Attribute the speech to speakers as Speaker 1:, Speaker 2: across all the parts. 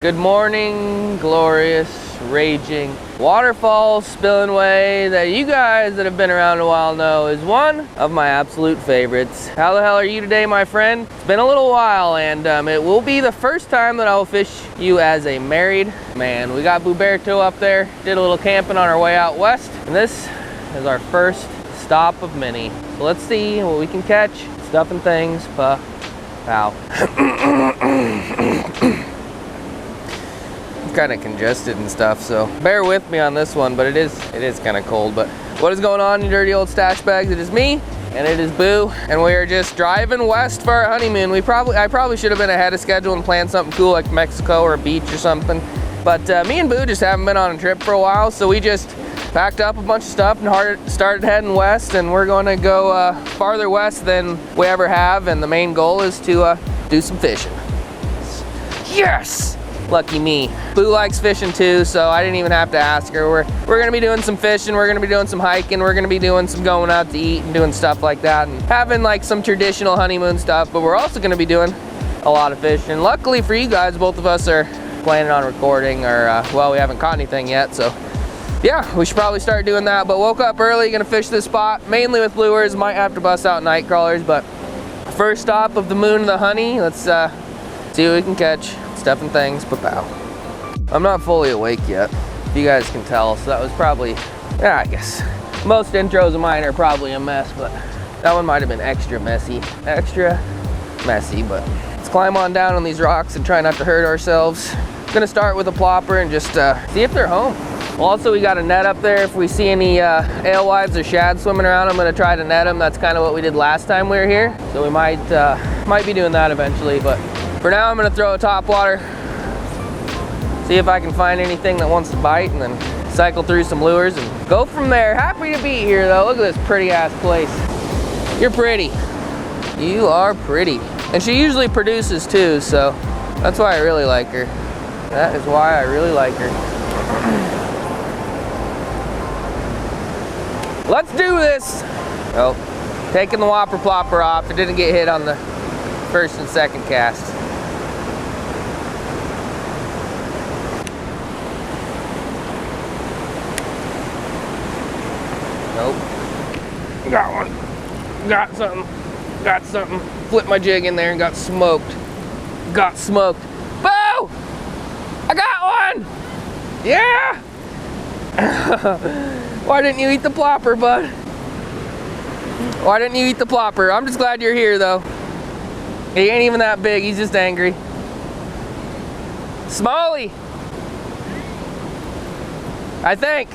Speaker 1: Good morning, glorious, raging waterfall spillway that you guys that have been around a while know is one of my absolute favorites. How the hell are you today, my friend? It's been a little while, and it will be the first time that I will fish you as a married man. We got Booberto up there, did a little camping on our way out west, and this is our first stop of many. So let's see what we can catch. Stuffing things, pow. Kind of congested and stuff, so bear with me on this one, but it is kind of cold. But what is going on, you dirty old stash bags? It is me and it is Boo, and we are just driving west for our honeymoon. I probably should have been ahead of schedule and planned something cool like Mexico or a beach or something, but me and Boo just haven't been on a trip for a while, so we just packed up a bunch of stuff and started heading west, and we're going to go farther west than we ever have, and the main goal is to do some fishing. Yes! Lucky me. Boo likes fishing too, so I didn't even have to ask her. We're gonna be doing some fishing, we're gonna be doing some hiking, we're gonna be doing some going out to eat and doing stuff like that, and having like some traditional honeymoon stuff, but we're also gonna be doing a lot of fishing. Luckily for you guys, both of us are planning on recording, or well, we haven't caught anything yet, so yeah, we should probably start doing that. But woke up early, gonna fish this spot, mainly with lures, might have to bust out night crawlers, but first stop of the moon and the honey, let's see what we can catch. Stuffing things, pow. I'm not fully awake yet, if you guys can tell, so that was probably, yeah, I guess. Most intros of mine are probably a mess, but that one might have been extra messy, but let's climb on down on these rocks and try not to hurt ourselves. I'm gonna start with a plopper and just see if they're home. Well, also we got a net up there. If we see any alewives or shad swimming around, I'm gonna try to net them. That's kind of what we did last time we were here, so we might be doing that eventually, but for now, I'm gonna throw a top water, see if I can find anything that wants to bite, and then cycle through some lures and go from there. Happy to be here though. Look at this pretty ass place. You're pretty. You are pretty. And she usually produces too, so that's why I really like her. That is why I really like her. Let's do this. Oh, taking the whopper plopper off. It didn't get hit on the first and second cast. Nope. Got one. Got something. Flipped my jig in there and got smoked. Boo! I got one! Yeah! Why didn't you eat the plopper, bud? Why didn't you eat the plopper? I'm just glad you're here, though. He ain't even that big. He's just angry. Smalley! I think.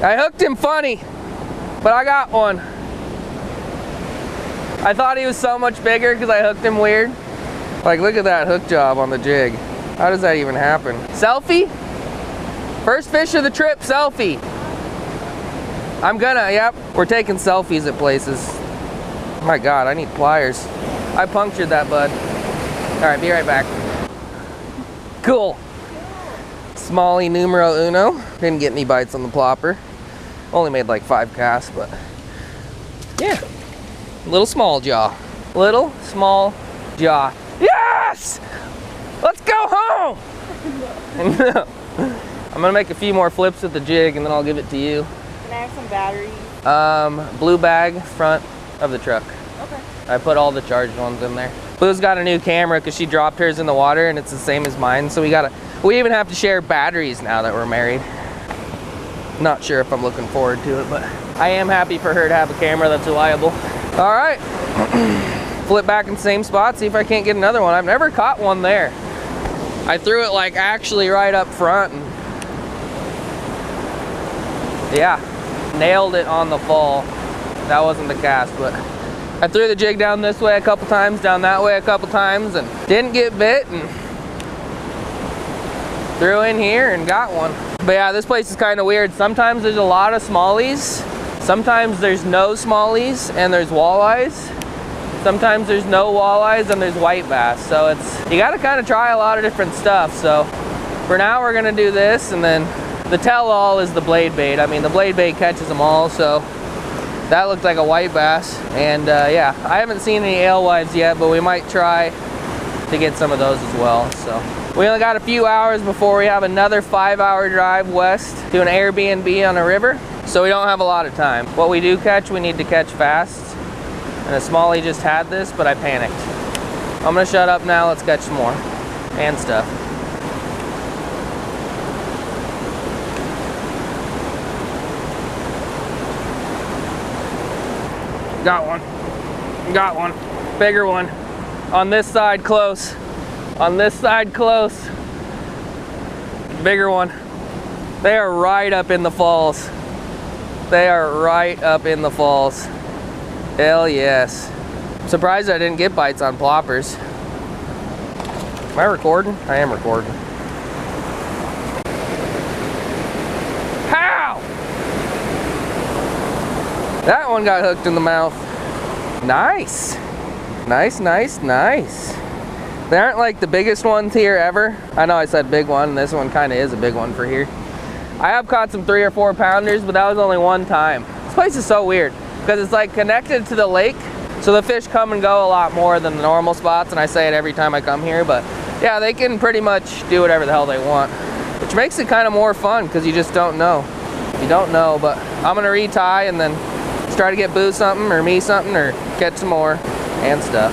Speaker 1: I hooked him funny, but I got one. I thought he was so much bigger because I hooked him weird. Like, look at that hook job on the jig. How does that even happen? Selfie? First fish of the trip, selfie. Yep, we're taking selfies at places. Oh my God, I need pliers. I punctured that, bud. All right, be right back. Cool. Smalley numero uno. Didn't get any bites on the plopper. Only made like 5 casts, but yeah. Little small jaw. Yes! Let's go home! I'm gonna make a few more flips with the jig and then I'll give it to you.
Speaker 2: Can I have some batteries?
Speaker 1: Blue bag, front of the truck.
Speaker 2: Okay.
Speaker 1: I put all the charged ones in there. Blue's got a new camera because she dropped hers in the water and it's the same as mine, so we even have to share batteries now that we're married. Not sure if I'm looking forward to it, but I am happy for her to have a camera that's reliable. All right, flip back in the same spot, see if I can't get another one. I've never caught one there. I threw it like actually right up front, and yeah, nailed it on the fall. That wasn't the cast, but I threw the jig down this way a couple times, down that way a couple times, and didn't get bit, and threw in here and got one. But yeah, this place is kind of weird. Sometimes there's a lot of smallies. Sometimes there's no smallies and there's walleyes. Sometimes there's no walleyes and there's white bass. So you gotta kind of try a lot of different stuff. So for now we're gonna do this, and then The tell-all is the blade bait. I mean, the blade bait catches them all, so that looked like a white bass. And yeah, I haven't seen any alewives yet, but we might try to get some of those as well. So we only got a few hours before we have another 5-hour drive west to an Airbnb on a river, so we don't have a lot of time. What we do catch, we need to catch fast. And a smallie just had this, but I panicked. I'm gonna shut up now, let's catch some more and stuff. Got one. Got one. Bigger one. On this side, close. On this side, close. Bigger one. They are right up in the falls. They are right up in the falls. Hell yes. I'm surprised I didn't get bites on ploppers. Am I recording? I am recording. How? That one got hooked in the mouth. Nice. Nice, nice, nice. They aren't like the biggest ones here ever. I know I said big one, and this one kind of is a big one for here. I have caught some 3 or 4 pounders, but that was only one time. This place is so weird because it's like connected to the lake, so the fish come and go a lot more than the normal spots, and I say it every time I come here, but yeah, they can pretty much do whatever the hell they want, which makes it kind of more fun because you just don't know. You don't know, but I'm gonna retie and then just try to get Boo something or me something or catch some more and stuff.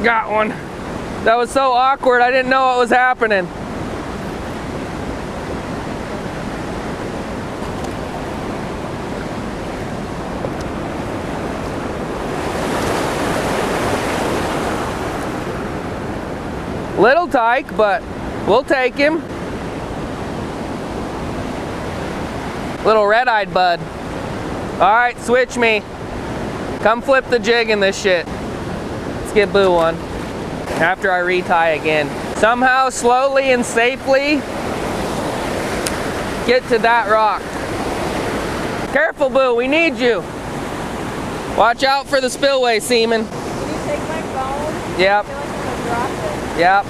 Speaker 1: Got one. That was so awkward, I didn't know what was happening. Little tyke, but we'll take him. Little red-eyed bud. All right, switch me. Come flip the jig in this shit. Let's get Boo one. After I retie again. Somehow, slowly and safely, get to that rock. Careful, Boo, we need you. Watch out for the spillway, seaman.
Speaker 2: Can you take my phone?
Speaker 1: Yep.
Speaker 2: I feel like I'm gonna drop it.
Speaker 1: Yep.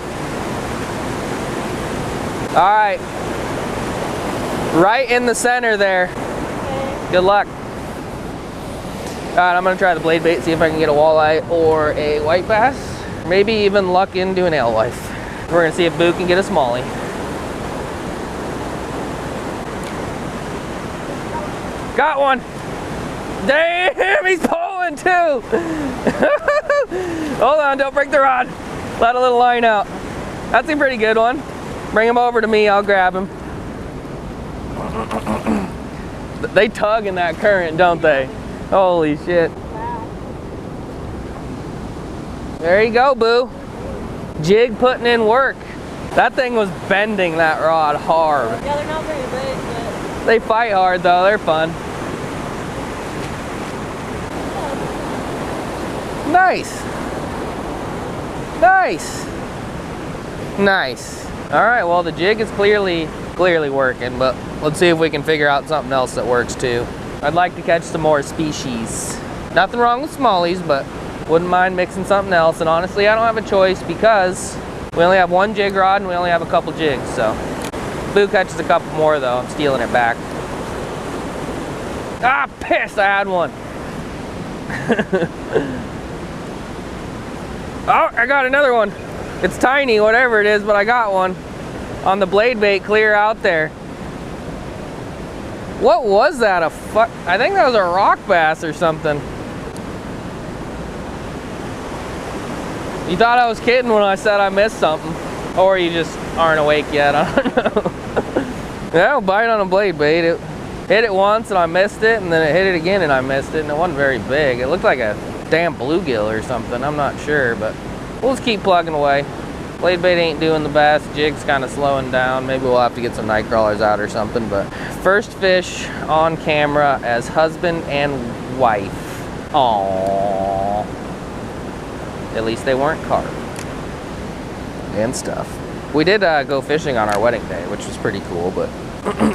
Speaker 1: All right. Right in the center there.
Speaker 2: Okay.
Speaker 1: Good luck. All right, I'm gonna try the blade bait, see if I can get a walleye or a white bass. Maybe even luck into an alewife. We're gonna see if Boo can get a smallie. Got one. Damn, he's pulling too. Hold on, don't break the rod. Let a little line out. That's a pretty good one. Bring him over to me, I'll grab him. They tug in that current, don't they? Holy shit. There you go, Boo. Jig putting in work. That thing was bending that rod hard.
Speaker 2: Yeah, they're not very big, but
Speaker 1: They fight hard though, they're fun. Nice. Nice. Nice. All right, well the jig is clearly working, but let's see if we can figure out something else that works too. I'd like to catch some more species. Nothing wrong with smallies, but wouldn't mind mixing something else. And honestly, I don't have a choice because we only have one jig rod and we only have a couple jigs. So Boo catches a couple more though. I'm stealing it back. Ah, pissed, I had one. Oh, I got another one. It's tiny, whatever it is, but I got one on the blade bait clear out there. What was that? I think that was a rock bass or something. You thought I was kidding when I said I missed something. Or you just aren't awake yet, I don't know. Yeah, bite on a blade bait. It hit it once and I missed it, and then it hit it again and I missed it, and it wasn't very big. It looked like a damn bluegill or something, I'm not sure, but we'll just keep plugging away. Blade bait ain't doing the best, jig's kind of slowing down. Maybe we'll have to get some night crawlers out or something, but first fish on camera as husband and wife. Aww. At least they weren't carp. And stuff. We did go fishing on our wedding day, which was pretty cool, but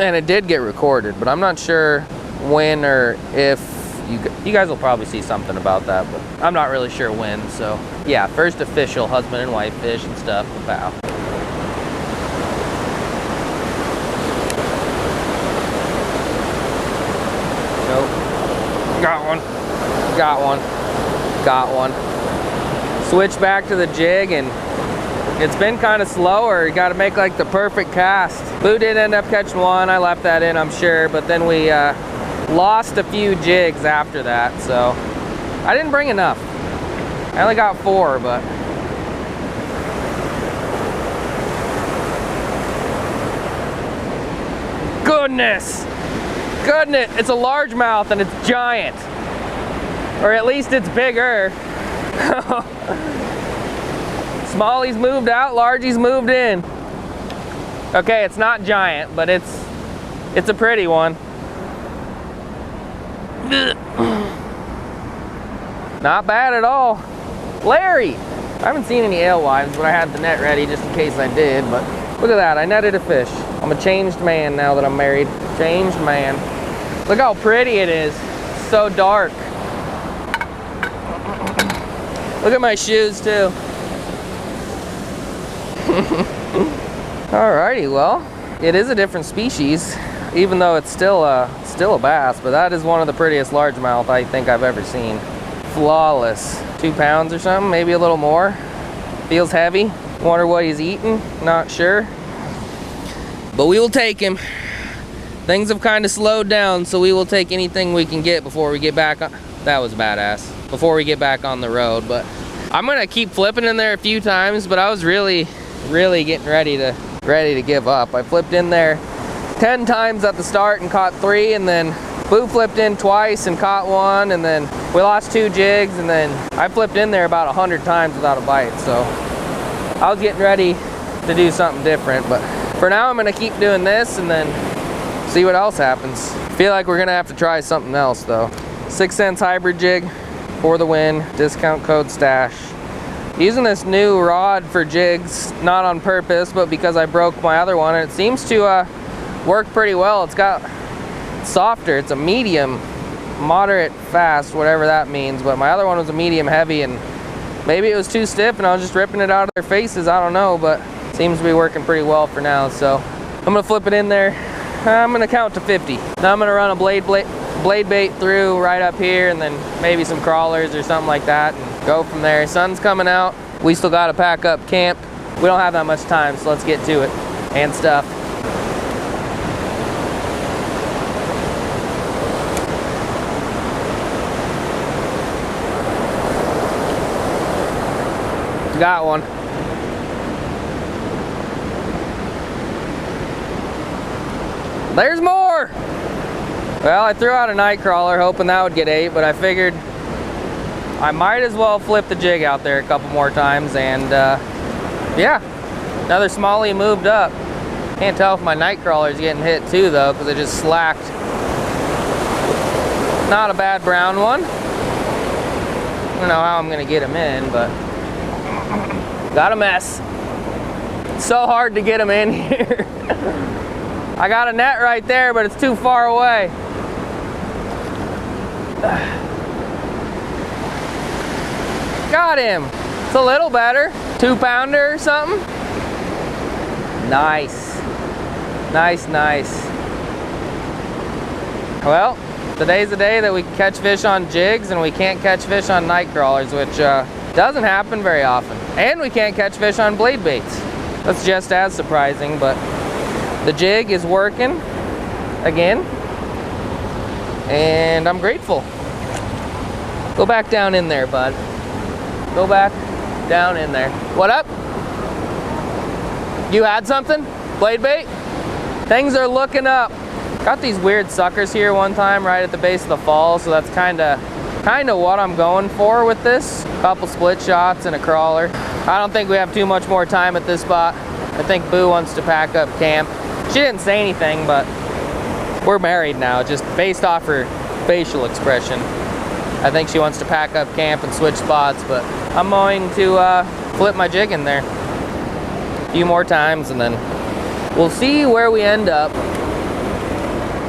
Speaker 1: and it did get recorded, but I'm not sure when or if You guys will probably see something about that, but I'm not really sure when. So yeah, first official husband and wife fish and stuff with POW. Nope. Got one. Got one. Got one. Switch back to the jig, and it's been kind of slower. You got to make like the perfect cast. Boo did end up catching one. I left that in, I'm sure, but then we lost a few jigs after that, so I didn't bring enough. I only got 4, but goodness, it's a largemouth and it's giant, or at least it's bigger. Smallie's moved out, largie's moved in. Okay, it's not giant, but it's a pretty one. Not bad at all. Larry! I haven't seen any alewives, but I had the net ready just in case I did, but look at that, I netted a fish. I'm a changed man now that I'm married. Changed man. Look how pretty it is. So dark. Look at my shoes too. Alrighty, well, it is a different species, even though it's still a bass, but that is one of the prettiest largemouth I think I've ever seen. Flawless. 2 pounds or something, maybe a little more. Feels heavy. Wonder what he's eating, not sure. But we will take him. Things have kind of slowed down, so we will take anything we can get before we get back on. That was badass. Before we get back on the road, but I'm gonna keep flipping in there a few times, but I was really getting ready to give up. I flipped in there 10 times at the start and caught 3, and then Boo flipped in twice and caught 1, and then we lost 2 jigs, and then I flipped in there about 100 times without a bite. So I was getting ready to do something different, but for now I'm gonna keep doing this and then see what else happens. Feel like we're gonna have to try something else though. 6 cents hybrid jig for the win, discount code STASH. Using this new rod for jigs, not on purpose, but because I broke my other one, and it seems to work pretty well. It's softer, it's a medium, moderate fast, whatever that means, but my other one was a medium heavy, and maybe it was too stiff and I was just ripping it out of their faces, I don't know, but it seems to be working pretty well for now. So I'm gonna flip it in there. I'm gonna count to 50. Now I'm gonna run a blade bait through right up here, and then maybe some crawlers or something like that, and go from there. Sun's coming out. We still gotta pack up camp. We don't have that much time, so let's get to it. And stuff. Got one. There's more! Well, I threw out a night crawler hoping that would get 8, but I figured I might as well flip the jig out there a couple more times, and yeah, another smallie moved up. Can't tell if my night crawler's getting hit too though, because it just slacked. Not a bad brown one. I don't know how I'm gonna get him in, but got a mess. It's so hard to get him in here. I got a net right there, but it's too far away. Got him. It's a little better. 2-pounder or something. Nice. Nice, nice. Well, today's the day that we can catch fish on jigs and we can't catch fish on night crawlers, which doesn't happen very often. And we can't catch fish on blade baits. That's just as surprising, but the jig is working again, and I'm grateful. Go back down in there, bud. Go back down in there. What up? You had something? Blade bait? Things are looking up. Got these weird suckers here one time right at the base of the fall, so that's kind of what I'm going for with this. Couple split shots and a crawler. I don't think we have too much more time at this spot. I think Boo wants to pack up camp. She didn't say anything, but we're married now, just based off her facial expression. I think she wants to pack up camp and switch spots, but I'm going to flip my jig in there a few more times, and then we'll see where we end up.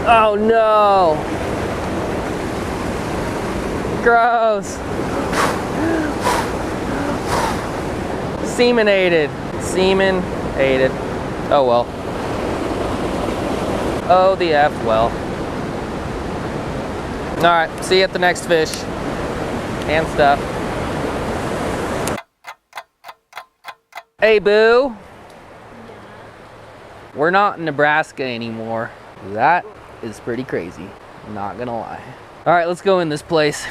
Speaker 1: Oh no! Gross. Semen-aided. Semen-aided. Oh well. Oh, the F well. Alright, see you at the next fish. And stuff. Hey, Boo. We're not in Nebraska anymore. That is pretty crazy. I'm not gonna lie. Alright, let's go in this place.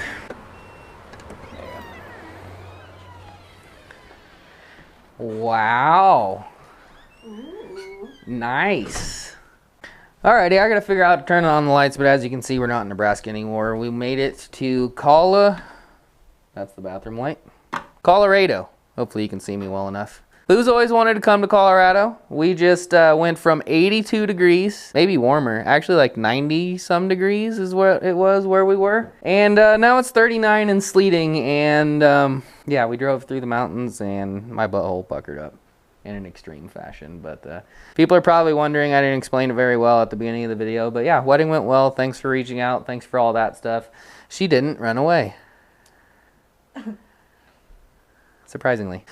Speaker 1: Wow.
Speaker 2: Ooh.
Speaker 1: Nice. Alrighty, I gotta figure out how to turn on the lights, but as you can see, we're not in Nebraska anymore. We made it to that's the bathroom light. Colorado. Hopefully you can see me well enough. Boo's always wanted to come to Colorado. We just went from 82 degrees, maybe warmer, actually like 90 some degrees is what it was where we were. And now it's 39 and sleeting, and yeah, we drove through the mountains and my butthole puckered up in an extreme fashion. But people are probably wondering, I didn't explain it very well at the beginning of the video, but yeah, wedding went well. Thanks for reaching out. Thanks for all that stuff. She didn't run away. Surprisingly.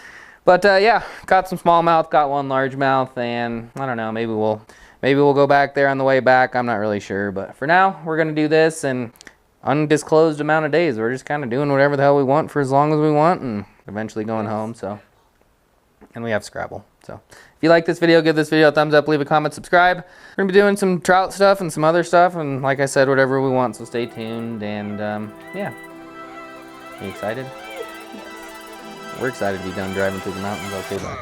Speaker 1: But yeah, caught some smallmouth, got one largemouth, and I don't know, maybe we'll go back there on the way back. I'm not really sure, but for now, we're gonna do this in undisclosed amount of days. We're just kind of doing whatever the hell we want for as long as we want, and eventually going home. So, and we have Scrabble. So, if you like this video, give this video a thumbs up, leave a comment, subscribe. We're gonna be doing some trout stuff and some other stuff, and like I said, whatever we want. So stay tuned, and yeah, you excited? We're excited to be done driving through the mountains. Okay, bye.